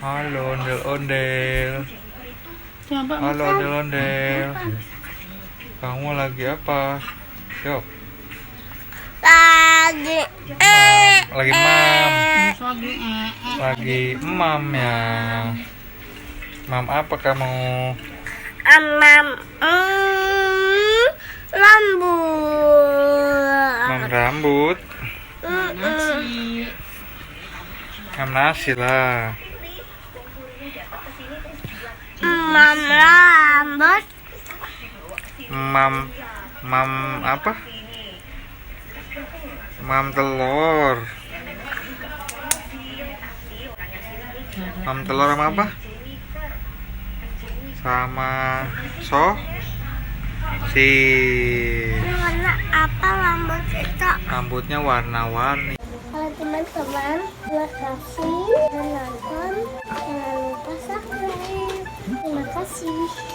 Halo ondel-ondel. Coba Halo makan. ondel-ondel. Makan. Kamu lagi apa? Yuk. Lagi mam. Lagi mam ya. Mam apa kamu? Rambut. Mam rambut. Nasi. Mam nasi lah. Mam rambut. Mam apa? Mam telur. Mam telur sama apa? Sama si Warna apa rambut itu? rambutnya warna-warni. Halo teman-teman, terima kasih sudah nonton. Jangan lupa subscribe. Terima kasih.